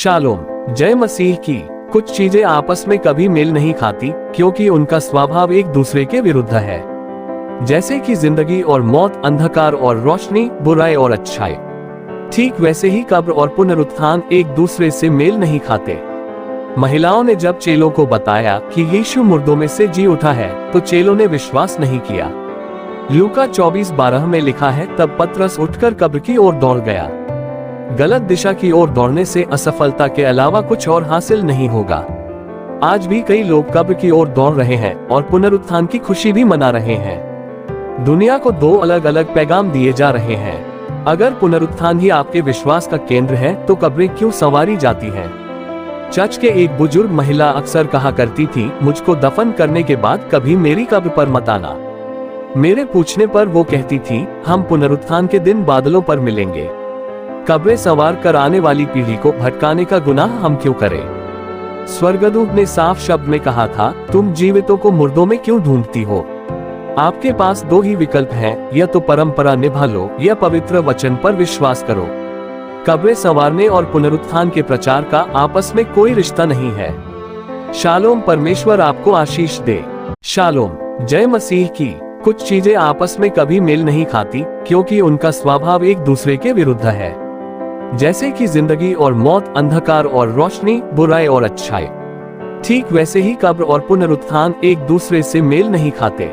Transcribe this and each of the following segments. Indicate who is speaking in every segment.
Speaker 1: Shalom, जय मसीह की। कुछ चीजें आपस में कभी मेल नहीं खाती क्योंकि उनका स्वभाव एक दूसरे के विरुद्ध है। जैसे कि जिंदगी और मौत, अंधकार और रोशनी, बुराई और अच्छाई। ठीक वैसे ही कब्र और पुनरुत्थान एक दूसरे से मेल नहीं खाते। महिलाओं ने जब चेलों को बताया कि यीशु मुर्दों में से जी उठा है, तो चेलों ने विश्वास नहीं किया। लूका 24:12 में लिखा है, तब पतरस उठकर कब्र की ओर दौड़ गया। गलत दिशा की ओर दौड़ने से असफलता के अलावा कुछ और हासिल नहीं होगा। आज भी कई लोग कब्र की ओर दौड़ रहे हैं और पुनरुत्थान की खुशी भी मना रहे हैं। दुनिया को दो अलग अलग पैगाम दिए जा रहे हैं। अगर पुनरुत्थान ही आपके विश्वास का केंद्र है, तो कब्रें क्यों संवारी जाती हैं? चर्च के एक बुजुर्ग महिला अक्सर कहा करती थी, मुझको दफन करने के बाद कभी मेरी कब्र पर मत आना। मेरे पूछने पर वो कहती थी, हम पुनरुत्थान के दिन बादलों पर मिलेंगे। कब्रें संवार कर आने वाली पीढ़ी को भटकाने का गुनाह हम क्यों करें? स्वर्गदूत ने साफ शब्द में कहा था, तुम जीवितों को मुर्दों में क्यों ढूंढती हो? आपके पास दो ही विकल्प हैं, या तो परंपरा निभा लो या पवित्र वचन पर विश्वास करो। कब्रें संवारने और पुनरुत्थान के प्रचार का आपस में कोई रिश्ता नहीं है। शालोम, परमेश्वर आपको आशीष दे। शालोम, जय मसीह की। कुछ चीजें आपस में कभी मेल नहीं खाती क्योंकि उनका स्वभाव एक दूसरे के विरुद्ध है। जैसे कि जिंदगी और मौत, अंधकार और रोशनी, बुराई और अच्छाई। ठीक वैसे ही कब्र और पुनरुत्थान एक दूसरे से मेल नहीं खाते।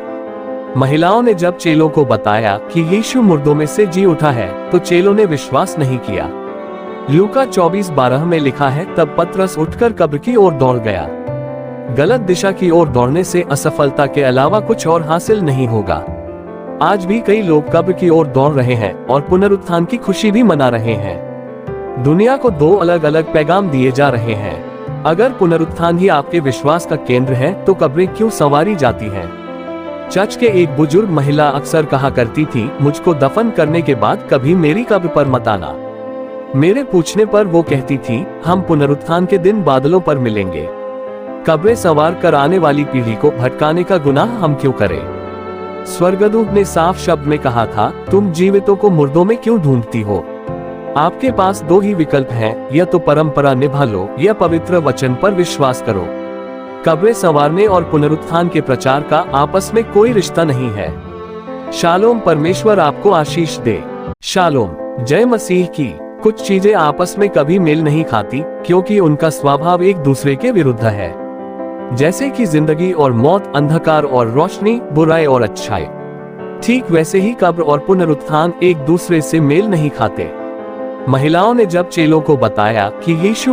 Speaker 1: महिलाओं ने जब चेलों को बताया कि यीशु मुर्दों में से जी उठा है, तो चेलों ने विश्वास नहीं किया। लूका 24:12 में लिखा है, तब पतरस उठकर कब्र की ओर दौड़ गया। गलत दिशा की ओर दौड़ने से असफलता के अलावा कुछ और हासिल नहीं होगा। आज भी कई लोग कब्र की ओर दौड़ रहे हैं और पुनरुत्थान की खुशी भी मना रहे हैं। दुनिया को दो अलग अलग पैगाम दिए जा रहे हैं। अगर पुनरुत्थान ही आपके विश्वास का केंद्र है, तो कब्रें क्यों संवारी जाती हैं? चर्च के एक बुजुर्ग महिला अक्सर कहा करती थी, मुझको दफन करने के बाद कभी मेरी कब्र पर मत आना। मेरे पूछने पर वो कहती थी, हम पुनरुत्थान के दिन बादलों पर मिलेंगे। कब्रें संवार कर आने वाली पीढ़ी को भटकाने का गुनाह हम क्यों करें? स्वर्गदूत ने साफ शब्द में कहा था, तुम जीवितों को मुर्दों में क्यों ढूंढती हो? आपके पास दो ही विकल्प हैं, या तो परंपरा निभा लो या पवित्र वचन पर विश्वास करो। कब्रें संवारने और पुनरुत्थान के प्रचार का आपस में कोई रिश्ता नहीं है। शालोम, परमेश्वर आपको आशीष दे। शालोम, जय मसीह की। कुछ चीजें आपस में कभी मेल नहीं खाती क्योंकि उनका स्वभाव एक दूसरे के विरुद्ध है। जैसे कि जिंदगी और मौत, अंधकार और रोशनी, बुराई और अच्छाई। ठीक वैसे ही कब्र और पुनरुत्थान एक दूसरे से मेल नहीं खाते। महिलाओं ने जब चेलों को बताया कि यीशु